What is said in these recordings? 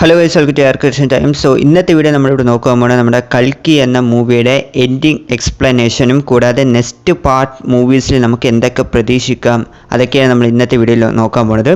Hello guys, welcome to Arcation time. So ഇന്നത്തെ video നമ്മളിവിടെ നോക്കാൻ പോകുന്നത് നമ്മുടെ കൽക്കി എന്ന മൂവിയുടെ എൻഡിങ് എക്സ്പ്ലനേഷനും കൂടാതെ നെക്സ്റ്റ് പാർട്ട് മൂവീസിൽ നമുക്ക് എന്തൊക്കെ പ്രതീക്ഷിക്കാം അതൊക്കെയാണ് നമ്മൾ ഇന്നത്തെ വീഡിയോയിൽ നോക്കാൻ പോകുന്നത്.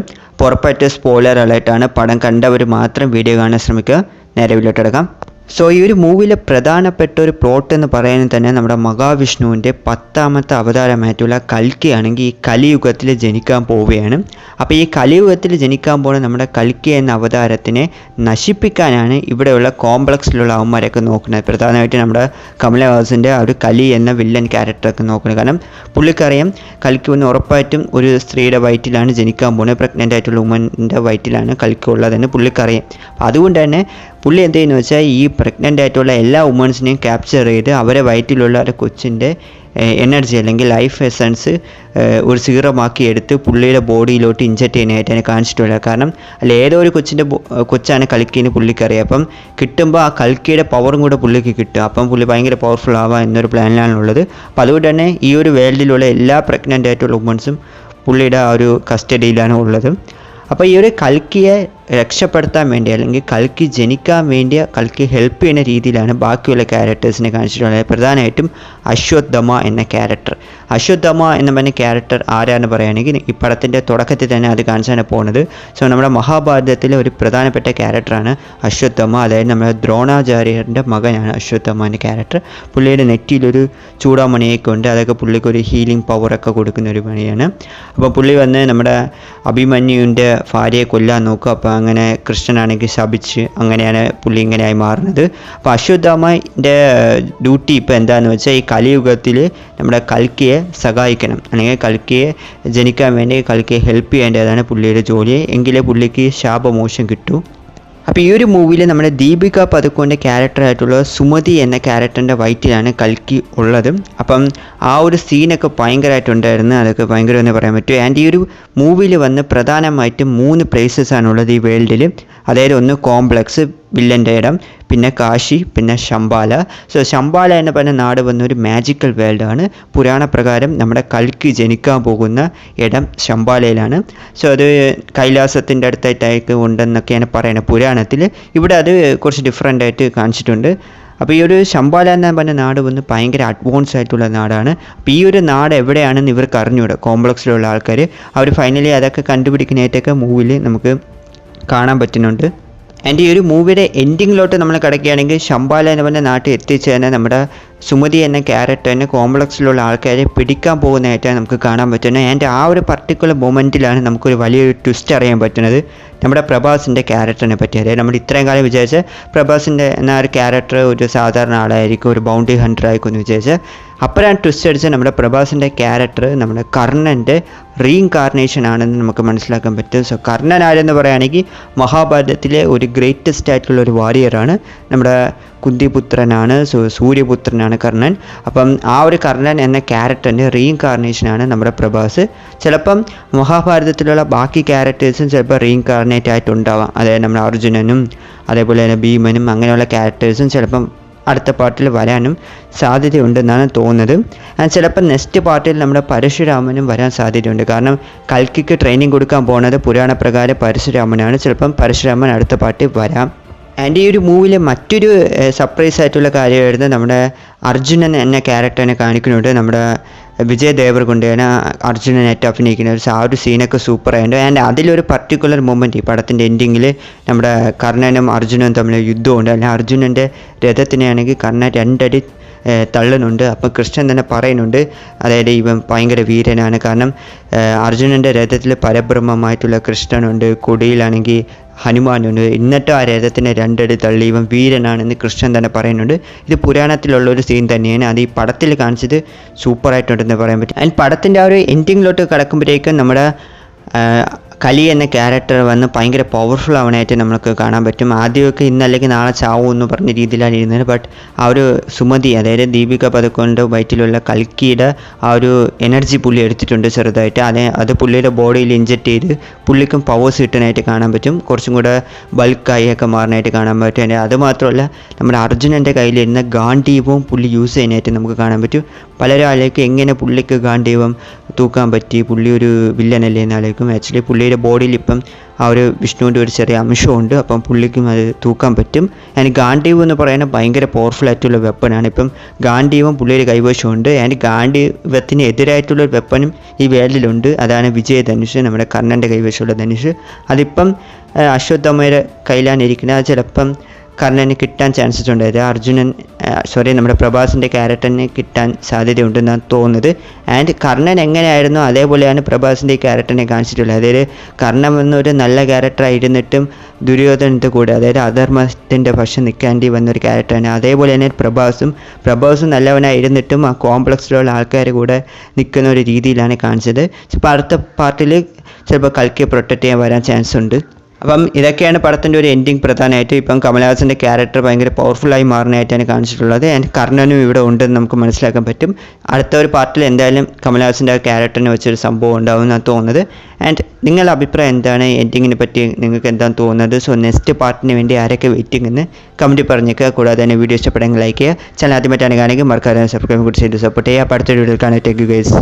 ഉറപ്പായിട്ട് സ്പോയിലർ അലേർട്ടാണ്. പടം കണ്ടവർ മാത്രം വീഡിയോ കാണാൻ ശ്രമിക്കുക. നേരെ വീഡിയോട്ട് എടുക്കാം. സോ ഈ ഒരു മൂവിയിലെ പ്രധാനപ്പെട്ട ഒരു പ്ലോട്ട് എന്ന് പറയുന്നത് തന്നെ നമ്മുടെ മഹാവിഷ്ണുവിൻ്റെ 10ാമത്തെ അവതാരമായിട്ടുള്ള കൽക്കി ആണെങ്കിൽ ഈ കലിയുഗത്തിൽ ജനിക്കാൻ പോവുകയാണ്. അപ്പോൾ ഈ കലിയുഗത്തിൽ ജനിക്കാൻ പോകുന്ന നമ്മുടെ കൽക്കി എന്ന അവതാരത്തിനെ നശിപ്പിക്കാനാണ് ഇവിടെയുള്ള കോംപ്ലക്സിലുള്ള അവന്മാരൊക്കെ നോക്കുന്നത്. പ്രധാനമായിട്ട് നമ്മുടെ കമലഹാസൻ്റെ ആ ഒരു കലി എന്ന വില്ലൻ ക്യാരക്ടറൊക്കെ നോക്കുന്നത്. കാരണം പുള്ളിക്കറിയാം കൽക്കി ഒന്ന് ഉറപ്പായിട്ടും ഒരു സ്ത്രീയുടെ വയറ്റിലാണ് ജനിക്കാൻ പോകുന്നത്. പ്രഗ്നൻ്റ് ആയിട്ടുള്ള വുമൻ്റെ വയറ്റിലാണ് കൽക്കി ഉള്ളതെന്ന് പുള്ളിക്കറിയാം. അതുകൊണ്ട് തന്നെ പുള്ളി എന്ത് ചെയ്യുന്നു വെച്ചാൽ ഈ പ്രഗ്നൻ്റ് ആയിട്ടുള്ള എല്ലാ വുമൻസിനെയും ക്യാപ്ചർ ചെയ്ത് അവരെ വയറ്റിലുള്ള ഒരു കൊച്ചിൻ്റെ എനർജി അല്ലെങ്കിൽ ലൈഫ് എസൻസ് ഒരു സീറമാക്കി എടുത്ത് പുള്ളിയുടെ ബോഡിയിലോട്ട് ഇഞ്ചക്ട് ചെയ്യാനായിട്ടാണ് കാണിച്ചിട്ടുള്ളത്. കാരണം അല്ല ഏതോ ഒരു കൊച്ചാണ് കൽക്കിന്ന് പുള്ളിക്കറിയാം. അപ്പം കിട്ടുമ്പോൾ ആ കൽക്കിയുടെ പവറും കൂടെ പുള്ളിക്ക് കിട്ടും. അപ്പം പുള്ളി ഭയങ്കര പവർഫുൾ ആവാം എന്നൊരു പ്ലാനിലാണുള്ളത്. അപ്പോൾ അതുകൊണ്ട് തന്നെ ഈ ഒരു വേൾഡിലുള്ള എല്ലാ പ്രഗ്നൻ്റ് ആയിട്ടുള്ള വുമൻസും പുള്ളിയുടെ ആ ഒരു കസ്റ്റഡിയിലാണ് ഉള്ളത്. അപ്പോൾ ഈ ഒരു കൽക്കിയെ രക്ഷപ്പെടുത്താൻ വേണ്ടി അല്ലെങ്കിൽ കൽക്കി ജനിക്കാൻ വേണ്ടി കൽക്കി ഹെൽപ്പ് ചെയ്യുന്ന രീതിയിലാണ് ബാക്കിയുള്ള ക്യാരക്ടേഴ്സിനെ കാണിച്ചിട്ടുള്ളത്. പ്രധാനമായിട്ടും അശ്വത്ഥമ എന്ന ക്യാരക്ടർ. അശ്വത്ഥമ എന്ന് പറഞ്ഞ ക്യാരക്ടർ ആരാന്ന് പറയുകയാണെങ്കിൽ ഈ പടത്തിൻ്റെ തുടക്കത്തിൽ തന്നെ അത് കാണിച്ചാണ് പോകുന്നത്. സോ നമ്മുടെ മഹാഭാരതത്തിലെ ഒരു പ്രധാനപ്പെട്ട ക്യാരക്ടറാണ് അശ്വത്ഥമ. അതായത് നമ്മുടെ ദ്രോണാചാര്യൻ്റെ മകനാണ് അശ്വത്ഥമ എന്ന ക്യാരക്ടർ. പുള്ളിയുടെ നെറ്റിയിലൊരു ചൂടാമണിയൊക്കെ ഉണ്ട്. അതൊക്കെ പുള്ളിക്ക് ഒരു ഹീലിംഗ് പവറൊക്കെ കൊടുക്കുന്ന ഒരു മണിയാണ്. അപ്പോൾ പുള്ളി വന്ന് നമ്മുടെ അഭിമന്യുവിൻ്റെ ഭാര്യയെ കൊല്ലാൻ നോക്കും. അപ്പോൾ അങ്ങനെ കൃഷ്ണനാണെങ്കിൽ ശപിച്ച് അങ്ങനെയാണ് പുള്ളി ഇങ്ങനെയായി മാറുന്നത്. അപ്പോൾ അശ്വത്ഥമൻ്റെ ഡ്യൂട്ടി ഇപ്പോൾ എന്താണെന്ന് വെച്ചാൽ ഈ കലിയുഗത്തിൽ നമ്മുടെ കൽക്കിയെ സഹായിക്കണം, അല്ലെങ്കിൽ കൽക്കിയെ ജനിക്കാൻ വേണ്ടി കൽക്കിയെ ഹെൽപ്പ് ചെയ്യേണ്ടതാണ് പുള്ളിയുടെ ജോലി. എങ്കിലേ പുള്ളിക്ക് ശാപമോക്ഷം കിട്ടൂ. അപ്പോൾ ഈ ഒരു മൂവിയിൽ നമ്മുടെ ദീപിക പദുക്കോൻ്റെ ക്യാരക്ടറായിട്ടുള്ള സുമതി എന്ന ക്യാരക്ടറിൻ്റെ വയറ്റിലാണ് കൽക്കി ഉള്ളത്. അപ്പം ആ ഒരു സീനൊക്കെ ഭയങ്കരമായിട്ടുണ്ടായിരുന്നു. അതൊക്കെ ഭയങ്കര എന്ന് പറയാൻ പറ്റും. ആൻഡ് ഈ ഒരു മൂവിയിൽ വന്ന് പ്രധാനമായിട്ടും 3 പ്ലേസസാണുള്ളത് ഈ വേൾഡിൽ. അതായത് ഒന്ന് കോംപ്ലക്സ് വില്ലൻ്റെ ഇടം, പിന്നെ കാശി, പിന്നെ ശംബാല. സോ ശംബാല എന്ന് പറഞ്ഞ നാട് വന്നൊരു മാജിക്കൽ വേൾഡാണ്. പുരാണപ്രകാരം നമ്മുടെ കൽക്കി ജനിക്കാൻ പോകുന്ന ഇടം ശംബാലയിലാണ്. സോ അത് കൈലാസത്തിൻ്റെ അടുത്തായിട്ടൊക്കെ ഉണ്ടെന്നൊക്കെയാണ് പറയുന്നത് പുരാണത്തിൽ. ഇവിടെ അത് കുറച്ച് ഡിഫറെൻ്റ് ആയിട്ട് കാണിച്ചിട്ടുണ്ട്. അപ്പോൾ ഈ ഒരു ശംബാല എന്ന് പറഞ്ഞ നാട് വന്ന് ഭയങ്കര അഡ്വാൻസ് ആയിട്ടുള്ള നാടാണ്. അപ്പോൾ ഈ ഒരു നാട് എവിടെയാണെന്ന് ഇവർക്ക് അറിഞ്ഞൂടെ കോംപ്ലക്സിലുള്ള ആൾക്കാർ. അവർ ഫൈനലി അതൊക്കെ കണ്ടുപിടിക്കുന്നതായിട്ടൊക്കെ മൂവിൽ നമുക്ക് കാണാൻ പറ്റുന്നുണ്ട്. ആൻഡ് ഈ ഒരു മൂവിയുടെ എൻഡിങ്ങിലോട്ട് നമ്മൾ കിടക്കുകയാണെങ്കിൽ ശംബാല എന്ന് പറഞ്ഞ നാട്ടിൽ എത്തിച്ചേർന്ന് നമ്മുടെ സുമതി എന്ന ക്യാരക്ടറിന് കോംപ്ലക്സിലുള്ള ആൾക്കാരെ പിടിക്കാൻ പോകുന്നതായിട്ടാണ് നമുക്ക് കാണാൻ പറ്റുന്നത്. ആൻഡ് ആ ഒരു പർട്ടിക്കുലർ മൊമെൻറ്റിലാണ് നമുക്കൊരു വലിയൊരു ട്വിസ്റ്റ് അറിയാൻ പറ്റുന്നത് നമ്മുടെ പ്രഭാസിൻ്റെ ക്യാരക്ടറിനെ പറ്റി. അതായത് നമ്മൾ ഇത്രയും കാലം വിചാരിച്ച പ്രഭാസിൻ്റെ എന്ന ഒരു ക്യാരക്ടർ ഒരു സാധാരണ ആളായിരിക്കും, ഒരു ബൗണ്ടി ഹണ്ടർ ആയിരിക്കും എന്ന് വിചാരിച്ച് അപ്പോഴാണ് ട്വിസ്റ്റ് അടിച്ച് നമ്മുടെ പ്രഭാസിൻ്റെ ക്യാരക്ടർ നമ്മുടെ കർണൻ്റെ റീഇൻകാർണേഷൻ ആണെന്ന് നമുക്ക് മനസ്സിലാക്കാൻ പറ്റും. സോ കർണൻ ആരെന്ന് പറയുകയാണെങ്കിൽ മഹാഭാരതത്തിലെ ഒരു ഗ്രേറ്റസ്റ്റ് ആയിട്ടുള്ള ഒരു വാരിയറാണ്. നമ്മുടെ കുന്തിപുത്രനാണ്, സൂര്യപുത്രനാണ് കർണൻ. അപ്പം ആ ഒരു കർണൻ എന്ന ക്യാരക്ടറിൻ്റെ റീഇൻകാർണേഷനാണ് നമ്മുടെ പ്രഭാസ്. ചിലപ്പം മഹാഭാരതത്തിലുള്ള ബാക്കി ക്യാരക്ടേഴ്സും ചിലപ്പോൾ റീഇൻകാർണേറ്റ് ആയിട്ടുണ്ടാവാം. അതായത് നമ്മുടെ അർജുനനും അതേപോലെ തന്നെ ഭീമനും അങ്ങനെയുള്ള ക്യാരക്ടേഴ്സും ചിലപ്പം അടുത്ത പാർട്ടിൽ വരാനും സാധ്യതയുണ്ടെന്നാണ് തോന്നുന്നത്. ചിലപ്പോൾ നെക്സ്റ്റ് പാർട്ടിൽ നമ്മുടെ പരശുരാമനും വരാൻ സാധ്യതയുണ്ട്. കാരണം കൽക്കിക്ക് ട്രെയിനിങ് കൊടുക്കാൻ പോകുന്നത് പുരാണപ്രകാരം പരശുരാമനാണ്. ചിലപ്പം പരശുരാമൻ അടുത്ത പാർട്ടിൽ വരാം. ആൻഡ് ഈ ഒരു മൂവിയിൽ മറ്റൊരു സർപ്രൈസ് ആയിട്ടുള്ള കാര്യമായിരുന്നു നമ്മുടെ അർജുനൻ എന്ന ക്യാരക്ടറിനെ കാണിക്കുന്നുണ്ട്. നമ്മുടെ വിജയ് ദേവർകൊണ്ടയാണ് അർജുനനായിട്ട് അഭിനയിക്കുന്നത്. ആ ഒരു സീനൊക്കെ സൂപ്പറായിട്ടുണ്ട്. ആൻഡ് അതിലൊരു പർട്ടിക്കുലർ മൊമെൻറ്റ് ഈ പടത്തിൻ്റെ എൻഡിങ്ങിൽ നമ്മുടെ കർണനും അർജുനനും തമ്മിൽ യുദ്ധമുണ്ട്. അല്ലെങ്കിൽ അർജുനൻ്റെ രഥത്തിനെയാണെങ്കിൽ കർണൻ 2 അടി തള്ളുന്നുണ്ട്. അപ്പോൾ കൃഷ്ണൻ തന്നെ പറയുന്നുണ്ട്, അതായത് ഇവൻ ഭയങ്കര വീരനാണ്. കാരണം അർജുനൻ്റെ രഥത്തിൽ പരബ്രഹ്മമായിട്ടുള്ള കൃഷ്ണനുണ്ട്, കൊടിയിലാണെങ്കിൽ ഹനുമാനുണ്ട്. എന്നിട്ട് ആ രഥത്തിനെ 2 അടി തള്ളി ഇവൻ വീരനാണെന്ന് കൃഷ്ണൻ തന്നെ പറയുന്നുണ്ട്. ഇത് പുരാണത്തിലുള്ളൊരു സീൻ തന്നെയാണ്. അത് ഈ പടത്തിൽ കാണിച്ചത് സൂപ്പറായിട്ടുണ്ടെന്ന് പറയാൻ പറ്റും. ആൻഡ് പടത്തിൻ്റെ ആ ഒരു എൻഡിങ്ങിലോട്ട് കിടക്കുമ്പോഴേക്കും നമ്മുടെ കലി എന്ന ക്യാരക്ടർ വന്ന് ഭയങ്കര പവർഫുൾ ആവണമായിട്ട് നമുക്ക് കാണാൻ പറ്റും. ആദ്യമൊക്കെ ഇന്നല്ലെങ്കിൽ നാളെ ചാവും എന്ന് പറഞ്ഞ രീതിയിലാണ് ഇരുന്നത്. ബട്ട് ആ ഒരു സുമതി, അതായത് ദീപിക പദുക്കോൻ്റെ വയറ്റിലുള്ള കൽക്കിയുടെ ആ ഒരു എനർജി പുള്ളി എടുത്തിട്ടുണ്ട് ചെറുതായിട്ട്. അത് പുള്ളിയുടെ ബോഡിയിൽ ഇഞ്ചക്ട് ചെയ്ത് പുള്ളിക്കും പവേഴ്സ് കിട്ടാനായിട്ട് കാണാൻ പറ്റും. കുറച്ചും കൂടെ ബൾക്കായി ഒക്കെ മാറാനായിട്ട് കാണാൻ പറ്റും. അതുമാത്രമല്ല നമ്മുടെ അർജുനൻ്റെ കയ്യിലിരുന്ന ഗാന്ധീവവും പുള്ളി യൂസ് ചെയ്യാനായിട്ട് നമുക്ക് കാണാൻ പറ്റും. പലരും ആലോചിക്കും എങ്ങനെ പുള്ളിക്ക് ഗാന്ധീവം തൂക്കാൻ പറ്റി, പുള്ളി ഒരു വില്ലനല്ലേ എന്ന് ആലോചിക്കും. ആക്ച്വലി പുള്ളി പുള്ളിയുടെ ബോഡിയിൽ ഇപ്പം ആ ഒരു വിഷ്ണുവിൻ്റെ ഒരു ചെറിയ അംശമുണ്ട്. അപ്പം പുള്ളിക്കും അത് തൂക്കാൻ പറ്റും. ആൻഡ് ഗാന്ധീവ് എന്ന് പറയുന്നത് ഭയങ്കര പവർഫുൾ ആയിട്ടുള്ള വെപ്പണാണ്. ഇപ്പം ഗാന്ധീവും പുള്ളിയുടെ കൈവശമുണ്ട്. ആൻഡ് ഗാന്ധീവത്തിന് എതിരായിട്ടുള്ള ഒരു വെപ്പനും ഈ വേൾഡിലുണ്ട്. അതാണ് വിജയധനുഷ്, നമ്മുടെ കർണൻ്റെ കൈവശമുള്ള ധനുഷ്. അതിപ്പം അശ്വത്ഥമ്മയുടെ കയ്യിലാണ് ഇരിക്കുന്നത്. അത് ചിലപ്പം കർണന് കിട്ടാൻ ചാൻസസ് ഉണ്ട്. അതായത് നമ്മുടെ പ്രഭാസിൻ്റെ ക്യാരക്ടറിന് കിട്ടാൻ സാധ്യതയുണ്ടെന്നാണ് തോന്നുന്നത്. ആൻഡ് കർണൻ എങ്ങനെയായിരുന്നോ അതേപോലെയാണ് പ്രഭാസിൻ്റെ ഈ ക്യാരക്ടറിനെ കാണിച്ചിട്ടുള്ളത്. അതായത് കർണൻ എന്നൊരു നല്ല ക്യാരക്ടറായിരുന്നിട്ടും ദുര്യോധനത്തെ കൂടെ, അതായത് അധർമ്മത്തിൻ്റെ പക്ഷം നിൽക്കേണ്ടി വന്നൊരു ക്യാരക്ടറാണ്. അതേപോലെ തന്നെ പ്രഭാസും നല്ലവനായിരുന്നിട്ടും ആ കോംപ്ലക്സിലുള്ള ആൾക്കാർ കൂടെ നിൽക്കുന്ന ഒരു രീതിയിലാണ് കാണിച്ചത്. ഇപ്പോൾ അടുത്ത പാർട്ടിൽ ചിലപ്പോൾ കൽക്കിയെ പ്രൊട്ടക്റ്റ് ചെയ്യാൻ വരാൻ ചാൻസ് ഉണ്ട്. അപ്പം ഇതൊക്കെയാണ് പടത്തിൻ്റെ ഒരു എൻഡിങ് പ്രധാനമായിട്ട്. ഇപ്പം കമലഹാസൻ്റെ ക്യാരക്ടർ ഭയങ്കര പവർഫുള്ളായി മാറുന്നതായിട്ടാണ് കാണിച്ചിട്ടുള്ളത്. ആൻഡ് കർണനും ഇവിടെ ഉണ്ടെന്ന് നമുക്ക് മനസ്സിലാക്കാൻ പറ്റും. അടുത്ത ഒരു പാർട്ടിൽ എന്തായാലും കമലഹാസൻ്റെ ആ ക്യാരക്ടറിനെ വെച്ചൊരു സംഭവം ഉണ്ടാവും എന്നാണ് തോന്നുന്നത്. ആൻഡ് നിങ്ങളുടെ അഭിപ്രായം എന്താണ്? എൻഡിങ്ങിനെ പറ്റി നിങ്ങൾക്ക് എന്താണ് തോന്നുന്നത്? സോ നെക്സ്റ്റ് പാർട്ടിന് വേണ്ടി ആരൊക്കെ വെയിറ്റിംഗ് എന്ന് കമൻറ്റ് പറഞ്ഞേക്കുക. കൂടാതെ തന്നെ വീഡിയോ ഇഷ്ടപ്പെടുമെങ്കിൽ ലൈക്ക് ചെയ്യുക. ചാനൽ ആദ്യമായിട്ടാണ് കാണുമെങ്കിൽ മറക്കാതെ സബ്സ്ക്രൈബ് കൂടി ചെയ്ത് സപ്പോർട്ട് ചെയ്യുക. അടുത്ത വീഡിയോയിൽ കാണാം. Thank you guys.